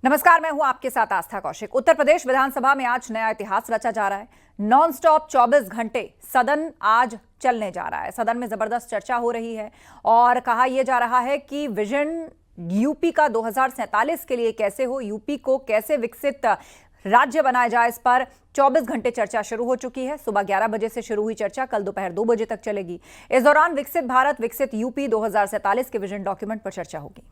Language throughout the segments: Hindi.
नमस्कार, मैं हूं आपके साथ आस्था कौशिक। उत्तर प्रदेश विधानसभा में आज नया इतिहास रचा जा रहा है। नॉन स्टॉप 24 घंटे सदन आज चलने जा रहा है। सदन में जबरदस्त चर्चा हो रही है और कहा यह जा रहा है कि विजन यूपी का 2047 के लिए कैसे हो, यूपी को कैसे विकसित राज्य बनाया जाए, इस पर 24 घंटे चर्चा शुरू हो चुकी है। सुबह 11 बजे से शुरू हुई चर्चा कल दोपहर 2 बजे तक चलेगी। इस दौरान विकसित भारत विकसित यूपी 2047 के विजन डॉक्यूमेंट पर चर्चा होगी।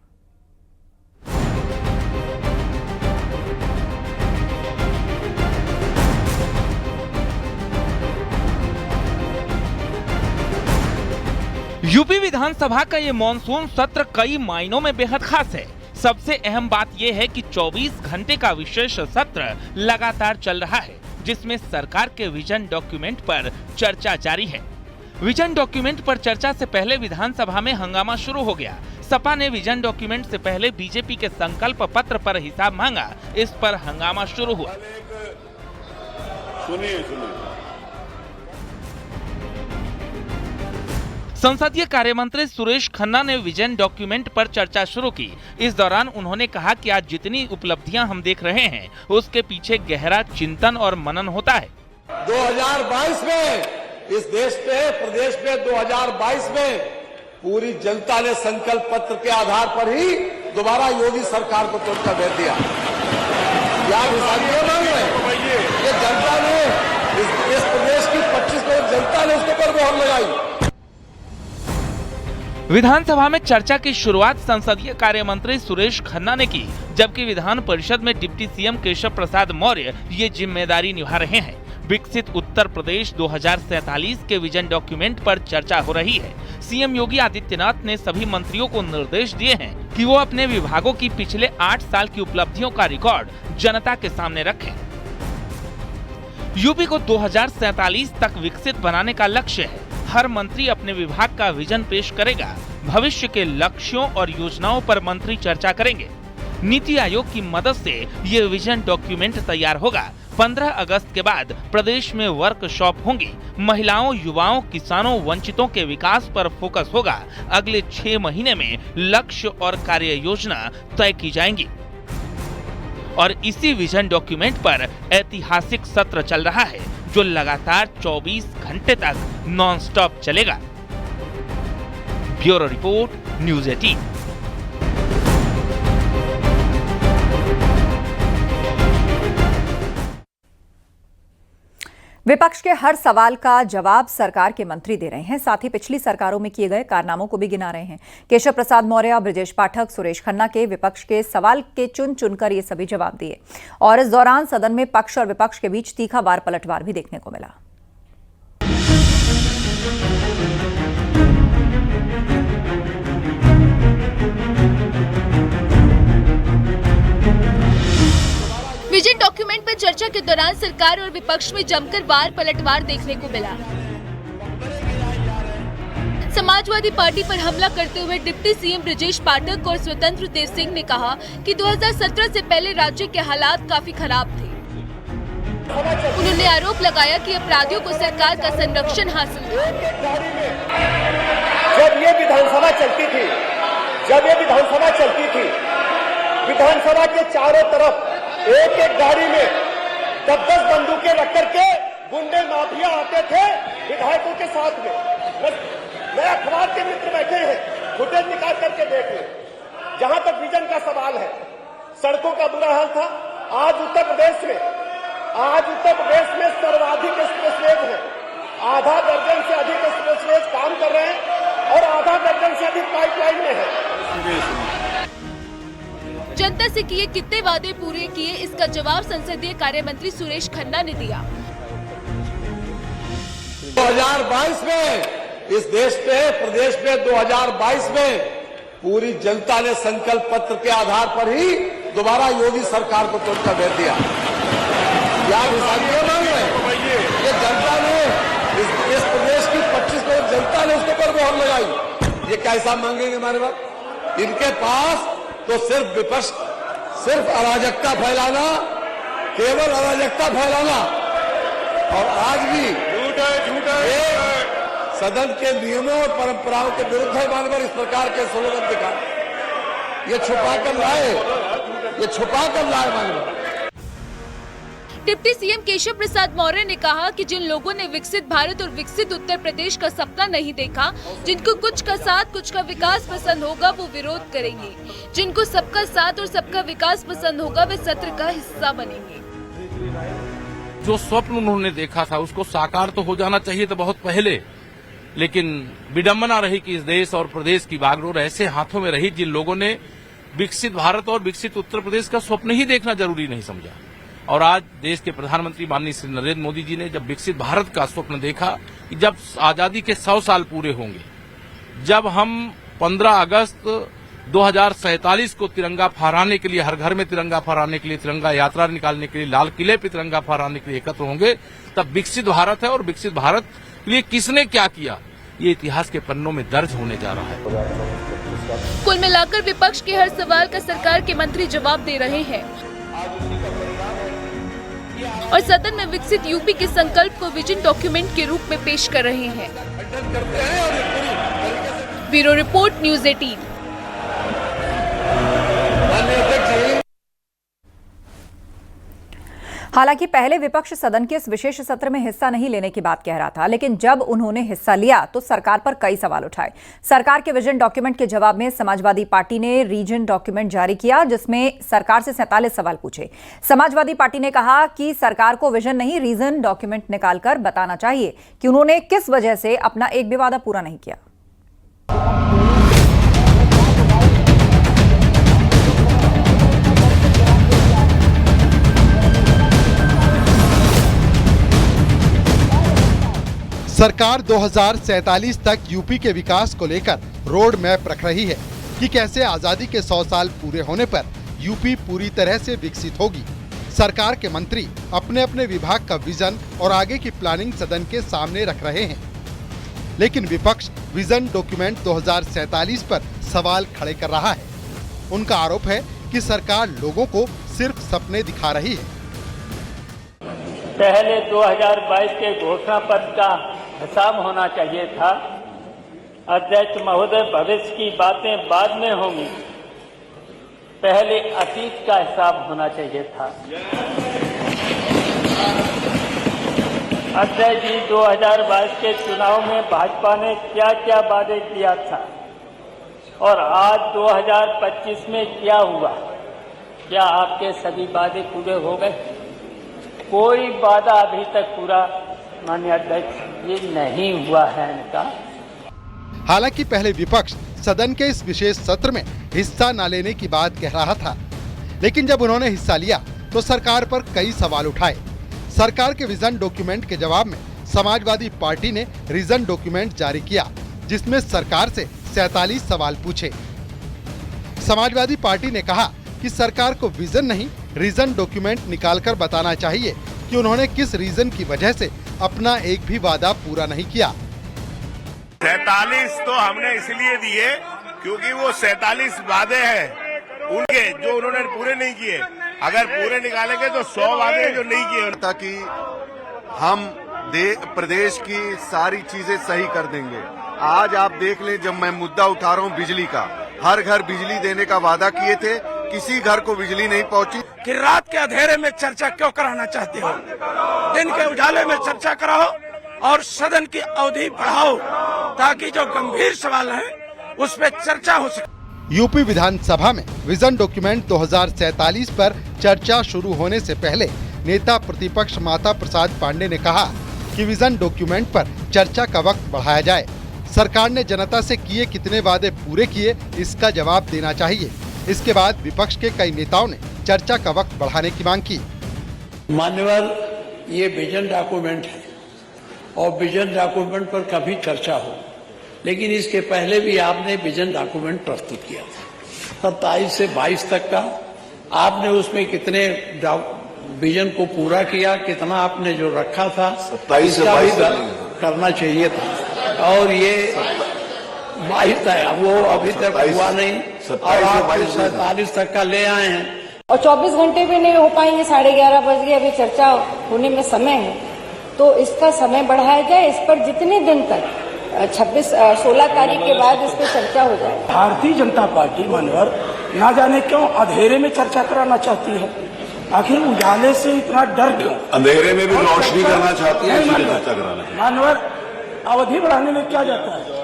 यूपी विधानसभा का ये मॉनसून सत्र कई मायनों में बेहद खास है। सबसे अहम बात यह है कि 24 घंटे का विशेष सत्र लगातार चल रहा है, जिसमें सरकार के विजन डॉक्यूमेंट पर चर्चा जारी है। विजन डॉक्यूमेंट पर चर्चा से पहले विधानसभा में हंगामा शुरू हो गया। सपा ने विजन डॉक्यूमेंट से पहले बीजेपी के संकल्प पत्र पर हिसाब मांगा। इस पर हंगामा शुरू हुआ। संसदीय कार्यमंत्री सुरेश खन्ना ने विजन डॉक्यूमेंट पर चर्चा शुरू की। इस दौरान उन्होंने कहा कि आज जितनी उपलब्धियां हम देख रहे हैं, उसके पीछे गहरा चिंतन और मनन होता है। 2022 में इस देश पे, प्रदेश पे 2022 में पूरी जनता ने संकल्प पत्र के आधार पर ही दोबारा योगी सरकार को चुनकर भेज दिया। क्या मांग रहे हैं? ये जनता ने इस प्रदेश की 25 करोड़ जनता ने उसके ऊपर मोहर लगाई। विधानसभा में चर्चा की शुरुआत संसदीय कार्य मंत्री सुरेश खन्ना ने की, जबकि विधान परिषद में डिप्टी सीएम केशव प्रसाद मौर्य ये जिम्मेदारी निभा रहे हैं। विकसित उत्तर प्रदेश 2047 के विजन डॉक्यूमेंट पर चर्चा हो रही है। सीएम योगी आदित्यनाथ ने सभी मंत्रियों को निर्देश दिए हैं कि वो अपने विभागों की पिछले 8 साल की उपलब्धियों का रिकॉर्ड जनता के सामने रखें। यूपी को 2047 तक विकसित बनाने का लक्ष्य है। हर मंत्री अपने विभाग का विजन पेश करेगा। भविष्य के लक्ष्यों और योजनाओं पर मंत्री चर्चा करेंगे। नीति आयोग की मदद से ये विजन डॉक्यूमेंट तैयार होगा। 15 अगस्त के बाद प्रदेश में वर्कशॉप होंगी। महिलाओं, युवाओं, किसानों, वंचितों के विकास पर फोकस होगा। अगले 6 महीने में लक्ष्य और कार्य योजना तय की जाएंगी और इसी विजन डॉक्यूमेंट पर ऐतिहासिक सत्र चल रहा है, जो लगातार 24 घंटे तक नॉन स्टॉप चलेगा। Bureau report, news 18। विपक्ष के हर सवाल का जवाब सरकार के मंत्री दे रहे हैं। साथ ही पिछली सरकारों में किए गए कारनामों को भी गिना रहे हैं। केशव प्रसाद मौर्य, ब्रजेश पाठक, सुरेश खन्ना के विपक्ष के सवाल के चुन चुनकर ये सभी जवाब दिए और इस दौरान सदन में पक्ष और विपक्ष के बीच तीखा वार पलटवार भी देखने को मिला। विजन डॉक्यूमेंट पर चर्चा के दौरान सरकार और विपक्ष में जमकर वार पलटवार देखने को मिला। समाजवादी पार्टी पर हमला करते हुए डिप्टी सीएम ब्रजेश पाठक और स्वतंत्र देव सिंह ने कहा कि 2017 से पहले राज्य के हालात काफी खराब थे। उन्होंने आरोप लगाया कि अपराधियों को सरकार का संरक्षण हासिल था। जब ये विधानसभा चलती थी, विधानसभा के चारों तरफ एक एक गाड़ी में 10-10 बंदूकें रख करके गुंडे माफिया आते थे विधायकों के साथ में। मैं अखबार के मित्र बैठे हैं, फुटेज निकाल करके देख लें। जहां तक विजन का सवाल है, सड़कों का बुरा हाल था। आज उत्तर प्रदेश में सर्वाधिक एक्सप्रेसवेज है। आधा दर्जन से अधिक एक्सप्रेसवेज काम कर रहे हैं और आधा दर्जन से अधिक पाइपलाइन में है। जनता से किए कितने वादे पूरे किए, इसका जवाब संसदीय कार्य मंत्री सुरेश खन्ना ने दिया। 2022 में इस देश पे, प्रदेश पे 2022 में पूरी जनता ने संकल्प पत्र के आधार पर ही दोबारा योगी सरकार को चुनकर भेज दिया। क्या मांग रहे हैं? ये जनता ने इस प्रदेश की 25 करोड़ जनता ने उसके ऊपर मोहर लगाई। ये कैसा मांगेंगे हमारे बात? इनके पास तो सिर्फ विपक्ष, सिर्फ अराजकता फैलाना, केवल अराजकता फैलाना और आज भी झूठ है। सदन के नियमों और परंपराओं के विरुद्ध है। बार बार इस प्रकार के स्लोगन दिखा, ये छुपा कर लाए, ये छुपा कर लाए मांग। डिप्टी सीएम केशव प्रसाद मौर्य ने कहा कि जिन लोगों ने विकसित भारत और विकसित उत्तर प्रदेश का सपना नहीं देखा, जिनको कुछ का साथ कुछ का विकास पसंद होगा वो विरोध करेंगे, जिनको सबका साथ और सबका विकास पसंद होगा वे सत्र का हिस्सा बनेंगे। जो स्वप्न उन्होंने देखा था उसको साकार तो हो जाना चाहिए था बहुत पहले, लेकिन विडंबना रही कि इस देश और प्रदेश की बागडोर ऐसे हाथों में रही जिन लोगों ने विकसित भारत और विकसित उत्तर प्रदेश का स्वप्न ही देखना जरूरी नहीं समझा। और आज देश के प्रधानमंत्री माननीय श्री नरेंद्र मोदी जी ने जब विकसित भारत का स्वप्न देखा कि जब आजादी के 100 साल पूरे होंगे, जब हम 15 अगस्त 2047 को तिरंगा फहराने के लिए, हर घर में तिरंगा फहराने के लिए, तिरंगा यात्रा निकालने के लिए, लाल किले पे तिरंगा फहराने के लिए एकत्र होंगे, तब विकसित भारत है। और विकसित भारत के लिए किसने क्या किया, ये इतिहास के पन्नों में दर्ज होने जा रहा है। कुल मिलाकर विपक्ष के हर सवाल का सरकार के मंत्री जवाब दे रहे हैं और सदन में विकसित यूपी के संकल्प को विजन डॉक्यूमेंट के रूप में पेश कर रहे हैं। Bureau report, news 18। हालांकि पहले विपक्ष सदन के इस विशेष सत्र में हिस्सा नहीं लेने की बात कह रहा था, लेकिन जब उन्होंने हिस्सा लिया तो सरकार पर कई सवाल उठाए। सरकार के विजन डॉक्यूमेंट के जवाब में समाजवादी पार्टी ने रीजन डॉक्यूमेंट जारी किया, जिसमें सरकार से 47 सवाल पूछे। समाजवादी पार्टी ने कहा कि सरकार को विजन नहीं, रीजन डॉक्यूमेंट निकालकर बताना चाहिए कि उन्होंने किस वजह से अपना एक भी वादा पूरा नहीं किया। सरकार 2047 तक यूपी के विकास को लेकर रोड मैप रख रही है कि कैसे आजादी के 100 साल पूरे होने पर यूपी पूरी तरह से विकसित होगी। सरकार के मंत्री अपने अपने विभाग का विजन और आगे की प्लानिंग सदन के सामने रख रहे हैं, लेकिन विपक्ष विजन डॉक्यूमेंट 2047 पर सवाल खड़े कर रहा है। उनका आरोप है कि सरकार लोगों को सिर्फ सपने दिखा रही है। पहले 2022 के घोषणा पत्र का हिसाब होना चाहिए था। अध्यक्ष महोदय, भविष्य की बातें बाद में होंगी, पहले अतीत का हिसाब होना चाहिए था। अध्यक्ष जी, 2022 के चुनाव में भाजपा ने क्या क्या वादे किया था और आज 2025 में क्या हुआ? क्या आपके सभी वादे पूरे हो गए? कोई वादा अभी तक पूरा माननीय अध्यक्ष ये नहीं हुआ है इनका। हालांकि पहले विपक्ष सदन के इस विशेष सत्र में हिस्सा न लेने की बात कह रहा था, लेकिन जब उन्होंने हिस्सा लिया तो सरकार पर कई सवाल उठाए। सरकार के विजन डॉक्यूमेंट के जवाब में समाजवादी पार्टी ने रीजन डॉक्यूमेंट जारी किया, जिसमें सरकार से 47 सवाल पूछे। समाजवादी पार्टी ने कहा कि सरकार को विजन नहीं, रीजन डॉक्यूमेंट निकालकर बताना चाहिए कि उन्होंने किस रीजन की वजह से अपना एक भी वादा पूरा नहीं किया। 47 तो हमने इसलिए दिए क्योंकि वो 47 वादे हैं उनके जो उन्होंने पूरे नहीं किए। अगर पूरे निकालेंगे तो 100 वादे जो नहीं किए, ताकि हम प्रदेश की सारी चीजें सही कर देंगे। आज आप देख लें, जब मैं मुद्दा उठा रहा हूँ बिजली का, हर घर बिजली देने का वादा किए थे, किसी घर को बिजली नहीं पहुंची। कि रात के अंधेरे में चर्चा क्यों कराना चाहते हो? दिन के उजाले में चर्चा कराओ और सदन की अवधि बढ़ाओ ताकि जो गंभीर सवाल हैं उस पर चर्चा हो सके। यूपी विधानसभा में विजन डॉक्यूमेंट 2047 पर चर्चा शुरू होने से पहले नेता प्रतिपक्ष माता प्रसाद पांडे ने कहा कि विजन डॉक्यूमेंट पर चर्चा का वक्त बढ़ाया जाए। सरकार ने जनता से किए कितने वादे पूरे किए, इसका जवाब देना चाहिए। इसके बाद विपक्ष के कई नेताओं ने चर्चा का वक्त बढ़ाने की मांग की। मान्यवर, ये विजन डॉक्यूमेंट है और विजन डॉक्यूमेंट पर कभी चर्चा हो, लेकिन इसके पहले भी आपने विजन डॉक्यूमेंट प्रस्तुत किया था 27 से 22 तक का। आपने उसमें कितने विजन को पूरा किया, कितना आपने जो रखा था 27 से 22 करना चाहिए था, और ये 22 है वो अभी तक हुआ नहीं और आप 47 तक का ले आए हैं और 24 घंटे भी नहीं हो पाएंगे। 11:30 बज गए, अभी चर्चा होने में समय है, तो इसका समय बढ़ाया जाए। इस पर जितने दिन तक 16 तारीख के बाद इस पर चर्चा हो जाए। भारतीय जनता पार्टी मानवर ना जाने क्यों अंधेरे में चर्चा कराना चाहती है। आखिर उजाले से इतना डर क्यों? अंधेरे में भी रोशनी करना चाहती है, इसलिए चर्चा कराना चाहती है। मानवर अवधि बढ़ाने में क्या जाता है?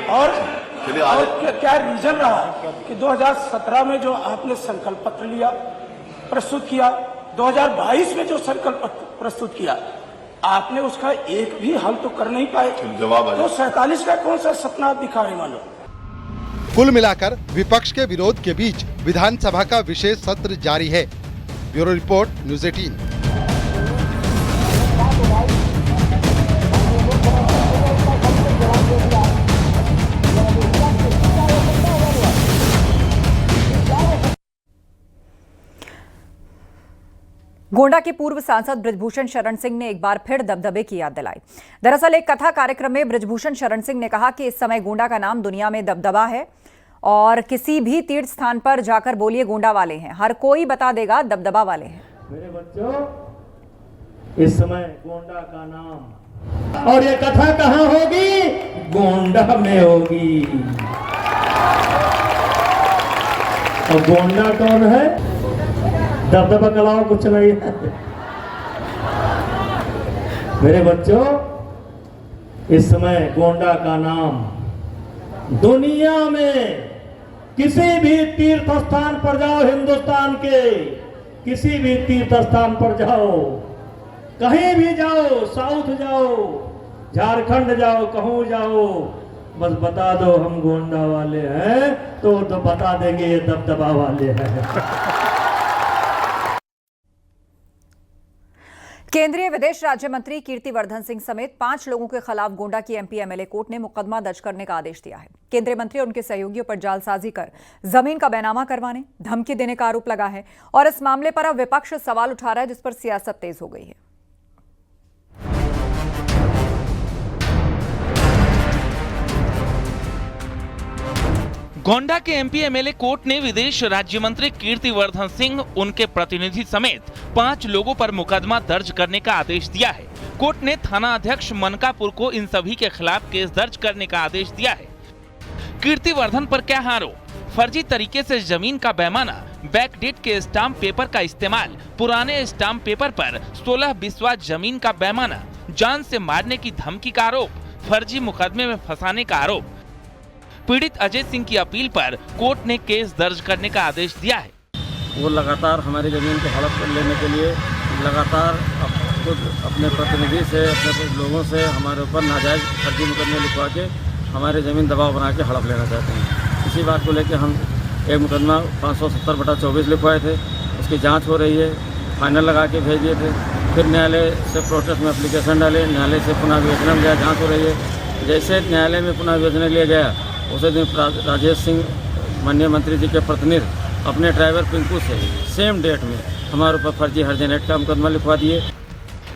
और क्या रीजन रहा कि 2017 में जो आपने संकल्प पत्र लिया, प्रस्तुत किया, 2022 में जो संकल्प पत्र प्रस्तुत किया, आपने उसका एक भी हल तो कर नहीं पाए। जवाब तो 47 का कौन सा सपना आप दिखा रहे मानो? कुल मिलाकर विपक्ष के विरोध के बीच विधानसभा का विशेष सत्र जारी है। Bureau report, news 18। गोंडा के पूर्व सांसद बृजभूषण शरण सिंह ने एक बार फिर दबदबे की याद दिलाई। दरअसल एक कथा कार्यक्रम में बृजभूषण शरण सिंह ने कहा कि इस समय गोंडा का नाम दुनिया में दबदबा है और किसी भी तीर्थ स्थान पर जाकर बोलिए गोंडा वाले हैं, हर कोई बता देगा दबदबा वाले हैं। मेरे बच्चों, इस समय गोंडा का नाम, और ये कथा कहाँ होगी? गोंडा में होगी। और गोंडा कौन है? दबदबा के अलावा कुछ नहीं है। मेरे बच्चों, इस समय गोंडा का नाम दुनिया में किसी भी तीर्थ स्थान पर जाओ, हिंदुस्तान के किसी भी तीर्थ स्थान पर जाओ, कहीं भी जाओ, साउथ जाओ, झारखंड जाओ, कहूँ जाओ, बस बता दो हम गोंडा वाले हैं, तो बता देंगे ये दबदबा वाले हैं। केंद्रीय विदेश राज्य मंत्री कीर्तिवर्धन सिंह समेत 5 लोगों के खिलाफ गोंडा की एमपी एमएलए कोर्ट ने मुकदमा दर्ज करने का आदेश दिया है। केंद्रीय मंत्री और उनके सहयोगियों पर जालसाजी कर जमीन का बैनामा करवाने, धमकी देने का आरोप लगा है और इस मामले पर अब विपक्ष सवाल उठा रहा है, जिस पर सियासत तेज हो गई है। गोंडा के एमपी एमएलए कोर्ट ने विदेश राज्य मंत्री कीर्तिवर्धन सिंह, उनके प्रतिनिधि समेत 5 लोगों पर मुकदमा दर्ज करने का आदेश दिया है। कोर्ट ने थाना अध्यक्ष मनकापुर को इन सभी के खिलाफ केस दर्ज करने का आदेश दिया है। कीर्तिवर्धन पर क्या आरोप? फर्जी तरीके से जमीन का पैमाना, बैकडेट के स्टाम्प पेपर का इस्तेमाल, पुराने स्टाम्प पेपर पर 16 बिस्वा जमीन का पैमाना, जान से मारने की धमकी का आरोप, फर्जी मुकदमे में फंसाने का आरोप। पीड़ित अजय सिंह की अपील पर कोर्ट ने केस दर्ज करने का आदेश दिया है। वो लगातार हमारी जमीन को हड़प कर लेने के लिए लगातार खुद अपने प्रतिनिधि से, अपने लोगों से हमारे ऊपर नाजायज फर्जी मुकदमे लिखवा के हमारी ज़मीन दबाव बना के हड़प लेना चाहते हैं। इसी बात को लेकर हम एक मुकदमा 570/24 लिखवाए थे, उसकी जांच हो रही है, फाइनल लगा के भेज दिए थे। फिर न्यायालय से प्रोटेस्ट में एप्लीकेशन डाले, न्यायालय से पुनः विवेचना में गया, जाँच हो रही है। जैसे न्यायालय में पुनः विवेचना के लिए गया, उसी दिन राजेश सिंह माननीय मंत्री जी के प्रतिनिधि अपने ड्राइवर पिंकू से सेम डेट में हमारे ऊपर फर्जी हर्जन एक्ट का मुकदमा लिखवा दिए।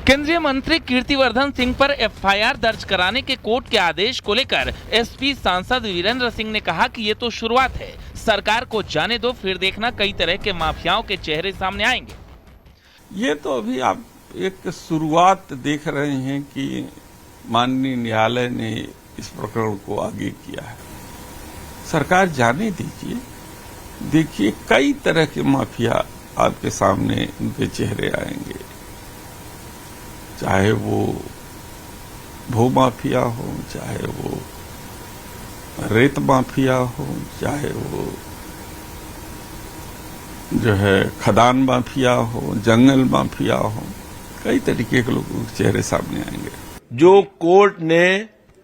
केंद्रीय मंत्री कीर्तिवर्धन सिंह पर एफआईआर दर्ज कराने के कोर्ट के आदेश को लेकर एसपी सांसद वीरेंद्र सिंह ने कहा कि ये तो शुरुआत है, सरकार को जाने दो, फिर देखना कई तरह के माफियाओं के चेहरे सामने आएंगे। ये तो अभी आप एक शुरुआत देख रहे हैं कि माननीय न्यायालय ने इस प्रकरण को आगे किया है। सरकार जाने दीजिए, देखिए कई तरह के माफिया आपके सामने उनके चेहरे आएंगे, चाहे वो भू माफिया हो, चाहे वो रेत माफिया हो, चाहे वो जो है खदान माफिया हो, जंगल माफिया हो, कई तरीके के लोगों के चेहरे सामने आएंगे। जो कोर्ट ने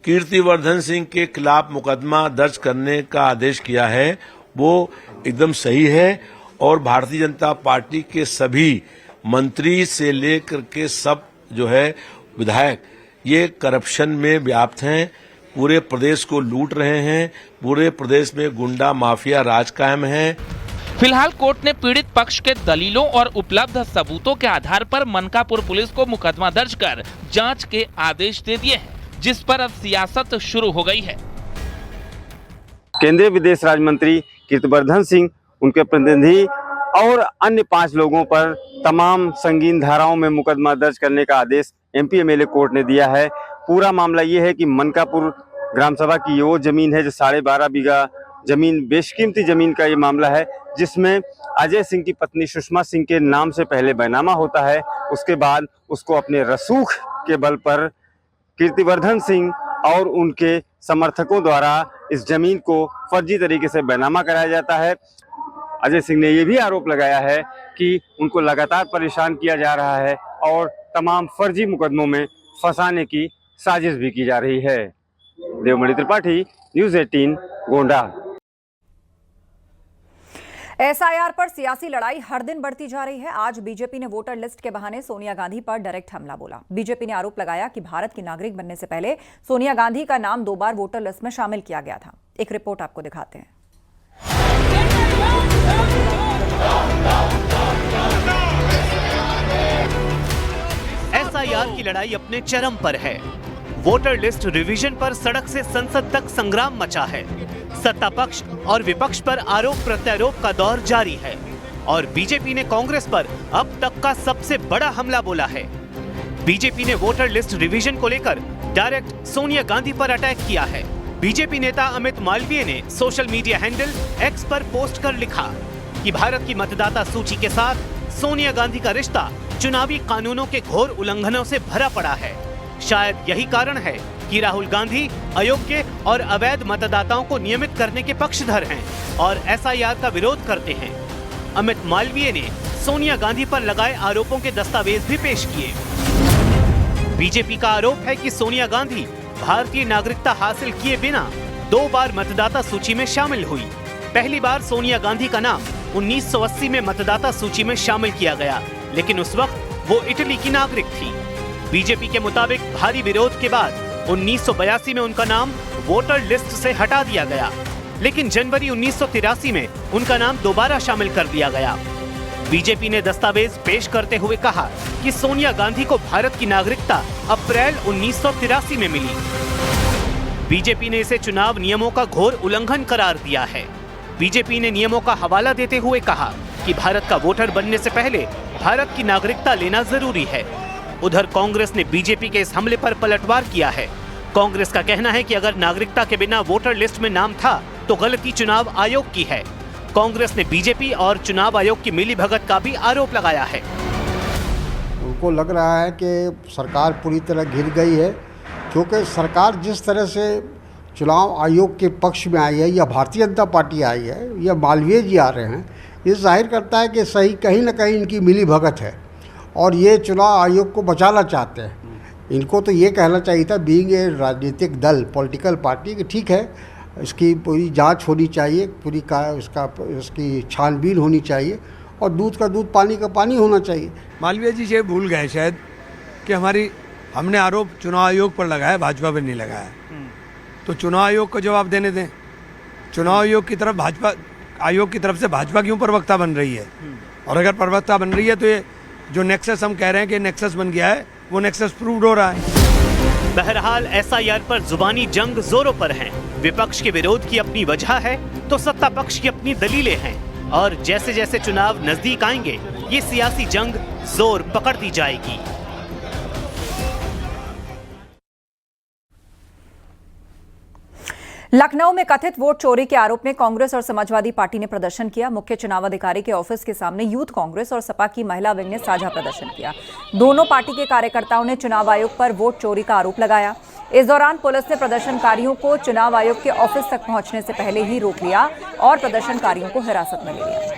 कीर्तिवर्धन सिंह के खिलाफ मुकदमा दर्ज करने का आदेश किया है वो एकदम सही है और भारतीय जनता पार्टी के सभी मंत्री से लेकर के सब जो है विधायक ये करप्शन में व्याप्त हैं, पूरे प्रदेश को लूट रहे हैं, पूरे प्रदेश में गुंडा माफिया राज कायम है। फिलहाल कोर्ट ने पीड़ित पक्ष के दलीलों और उपलब्ध सबूतों के आधार पर मनकापुर पुलिस को मुकदमा दर्ज कर जांच के आदेश दे दिए हैं, जिस पर अब सियासत शुरू हो गई है। केंद्रीय विदेश राज्य मंत्री कीर्तिवर्धन सिंह, उनके प्रतिनिधि और अन्य 5 लोगों पर तमाम संगीन धाराओं में मुकदमा दर्ज करने का आदेश एमपी एमएलए कोर्ट ने दिया है। पूरा मामला ये है कि मनकापुर ग्राम सभा की वो जमीन है जो 12.5 बीघा जमीन, बेशकीमती जमीन का ये मामला है, जिसमें अजय सिंह की पत्नी सुषमा सिंह के नाम से पहले बैनामा होता है। उसके बाद उसको अपने रसूख के बल पर कीर्तिवर्धन सिंह और उनके समर्थकों द्वारा इस जमीन को फर्जी तरीके से बैनामा कराया जाता है। अजय सिंह ने यह भी आरोप लगाया है कि उनको लगातार परेशान किया जा रहा है और तमाम फर्जी मुकदमों में फंसाने की साजिश भी की जा रही है। देवमणि त्रिपाठी, न्यूज़ 18, गोंडा। एसआईआर पर सियासी लड़ाई हर दिन बढ़ती जा रही है। आज बीजेपी ने वोटर लिस्ट के बहाने सोनिया गांधी पर डायरेक्ट हमला बोला। बीजेपी ने आरोप लगाया कि भारत की नागरिक बनने से पहले सोनिया गांधी का नाम 2 बार वोटर लिस्ट में शामिल किया गया था। एक रिपोर्ट आपको दिखाते हैं। एसआईआर की लड़ाई अपने चरम पर है। वोटर लिस्ट रिवीजन पर सड़क से संसद तक संग्राम मचा है। सत्ता पक्ष और विपक्ष पर आरोप प्रत्यारोप का दौर जारी है और बीजेपी ने कांग्रेस पर अब तक का सबसे बड़ा हमला बोला है। बीजेपी ने वोटर लिस्ट रिवीजन को लेकर डायरेक्ट सोनिया गांधी पर अटैक किया है। बीजेपी नेता अमित मालवीय ने सोशल मीडिया हैंडल एक्स पर पोस्ट कर लिखा कि भारत की मतदाता सूची के साथ सोनिया गांधी का रिश्ता चुनावी कानूनों के घोर उल्लंघनों से भरा पड़ा है। शायद यही कारण है कि राहुल गांधी अयोग्य और अवैध मतदाताओं को नियमित करने के पक्षधर हैं और एसआईआर का विरोध करते हैं। अमित मालवीय ने सोनिया गांधी पर लगाए आरोपों के दस्तावेज भी पेश किए। बीजेपी का आरोप है कि सोनिया गांधी भारतीय नागरिकता हासिल किए बिना 2 बार मतदाता सूची में शामिल हुई। पहली बार सोनिया गांधी का नाम 1980 में मतदाता सूची में शामिल किया गया, लेकिन उस वक्त वो इटली की नागरिक थी। बीजेपी के मुताबिक भारी विरोध के बाद 1982 में उनका नाम वोटर लिस्ट से हटा दिया गया, लेकिन जनवरी 1983 में उनका नाम दोबारा शामिल कर दिया गया। बीजेपी ने दस्तावेज पेश करते हुए कहा कि सोनिया गांधी को भारत की नागरिकता अप्रैल 1983 में मिली। बीजेपी ने इसे चुनाव नियमों का घोर उल्लंघन करार दिया है। बीजेपी ने नियमों का हवाला देते हुए कहा कि भारत का वोटर बनने से पहले भारत की नागरिकता लेना जरूरी है। उधर कांग्रेस ने बीजेपी के इस हमले पर पलटवार किया है। कांग्रेस का कहना है कि अगर नागरिकता के बिना वोटर लिस्ट में नाम था तो गलती चुनाव आयोग की है। कांग्रेस ने बीजेपी और चुनाव आयोग की मिलीभगत का भी आरोप लगाया है। उनको लग रहा है कि सरकार पूरी तरह घिर गई है, क्योंकि सरकार जिस तरह से चुनाव आयोग के पक्ष में आई है, या भारतीय जनता पार्टी आई है, या मालवीय जी आ रहे हैं, ये जाहिर करता है कि सही कहीं ना कहीं इनकी मिलीभगत है और ये चुनाव आयोग को बचाना चाहते हैं। इनको तो ये कहना चाहिए था, बीइंग ए राजनीतिक दल, पॉलिटिकल पार्टी, कि ठीक है, इसकी पूरी जांच होनी चाहिए, पूरी इसकी छानबीन होनी चाहिए और दूध का दूध, पानी का पानी होना चाहिए। मालवीय जी ये भूल गए शायद कि हमने आरोप चुनाव आयोग पर लगाया, भाजपा पर नहीं लगाया। तो चुनाव आयोग को जवाब देने दें। चुनाव आयोग की तरफ से भाजपा क्यों प्रवक्ता बन रही है? और अगर प्रवक्ता बन रही है तो ये जो नेक्सस हम कह रहे हैं कि नेक्सस बन गया है, वो नेक्सस प्रूव्ड हो रहा है। बहरहाल एसआईआर पर जुबानी जंग जोरों पर है। विपक्ष के विरोध की अपनी वजह है तो सत्ता पक्ष की अपनी दलीलें हैं और जैसे जैसे चुनाव नजदीक आएंगे ये सियासी जंग जोर पकड़ती जाएगी। लखनऊ में कथित वोट चोरी के आरोप में कांग्रेस और समाजवादी पार्टी ने प्रदर्शन किया। मुख्य चुनाव अधिकारी के ऑफिस के सामने यूथ कांग्रेस और सपा की महिला विंग ने साझा प्रदर्शन किया। दोनों पार्टी के कार्यकर्ताओं ने चुनाव आयोग पर वोट चोरी का आरोप लगाया। इस दौरान पुलिस ने प्रदर्शनकारियों को चुनाव आयोग के ऑफिस तक पहुंचने से पहले ही रोक लिया और प्रदर्शनकारियों को हिरासत में ले लिया।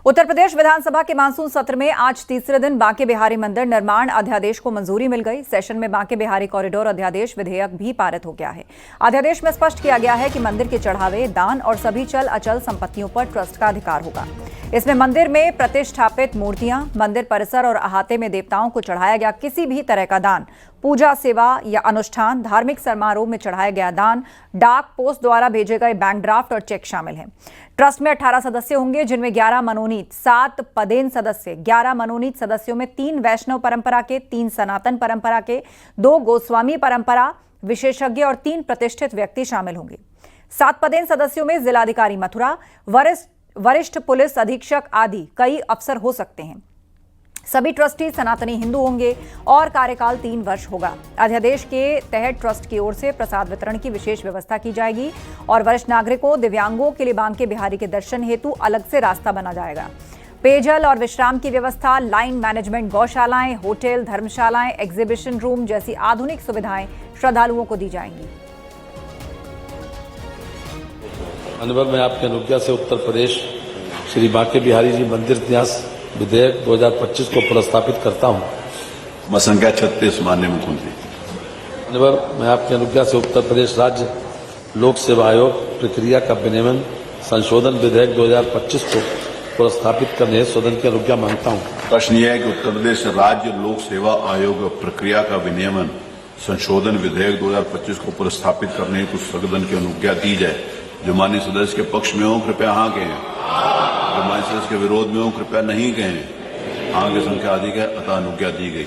उत्तर प्रदेश विधानसभा के मानसून सत्र में आज तीसरे दिन बांके बिहारी मंदिर निर्माण अध्यादेश को मंजूरी मिल गई। सेशन में बांके बिहारी कॉरिडोर अध्यादेश विधेयक भी पारित हो गया है। अध्यादेश में स्पष्ट किया गया है कि मंदिर के चढ़ावे, दान और सभी चल अचल संपत्तियों पर ट्रस्ट का अधिकार होगा। इसमें मंदिर में प्रतिष्ठापित मूर्तियां, मंदिर परिसर और अहाते में देवताओं को चढ़ाया गया किसी भी तरह का दान, पूजा, सेवा या अनुष्ठान, धार्मिक समारोह में चढ़ाया गया दान, डाक पोस्ट द्वारा भेजे गए बैंक ड्राफ्ट और चेक शामिल हैं। ट्रस्ट में 18 सदस्य होंगे, जिनमें 11 मनोनीत, 7 पदेन सदस्य। 11 मनोनीत सदस्यों में 3 वैष्णव परंपरा के, 3 सनातन परंपरा के, 2 गोस्वामी परंपरा विशेषज्ञ और 3 प्रतिष्ठित व्यक्ति शामिल होंगे। 7 पदेन सदस्यों में जिलाधिकारी मथुरा, वरिष्ठ पुलिस अधीक्षक आदि कई अफसर हो सकते हैं। सभी ट्रस्टी सनातनी हिंदू होंगे और कार्यकाल 3 वर्ष होगा। अध्यादेश के तहत ट्रस्ट की ओर से प्रसाद वितरण की विशेष व्यवस्था की जाएगी और वरिष्ठ नागरिकों, दिव्यांगों के लिए बांके बिहारी के दर्शन हेतु अलग से रास्ता बना जाएगा। पेयजल और विश्राम की व्यवस्था, लाइन मैनेजमेंट, गौशालाएं, होटल, धर्मशालाएं, एग्जीबिशन रूम जैसी आधुनिक सुविधाएं श्रद्धालुओं को दी जाएंगी। अनवर, मैं आपके अनुज्ञा से उत्तर प्रदेश श्री बांके बिहारी जी मंदिर न्यास विधेयक 2025 को प्रस्तावित करता हूँ। संख्या 36 माननीय मुख्यमंत्री। अनवर, मैं आपके अनुज्ञा से उत्तर प्रदेश राज्य लोक सेवा आयोग प्रक्रिया का विनियमन संशोधन विधेयक 2025 को प्रस्तावित करने सदन की अनुज्ञा मांगता हूँ। प्रश्न यह है कि उत्तर प्रदेश राज्य लोक सेवा आयोग प्रक्रिया का विनियमन संशोधन विधेयक 2025 को प्रस्तावित करने हेतु सदन की अनुज्ञा दी जाए। जो माननीय सदस्य के पक्ष में हो कृपया हाँ कहें, जो माननीय सदस्य के विरोध में हो कृपया नहीं कहें। हाँ की संख्या अधिक है, अतः अनुज्ञा दी गई।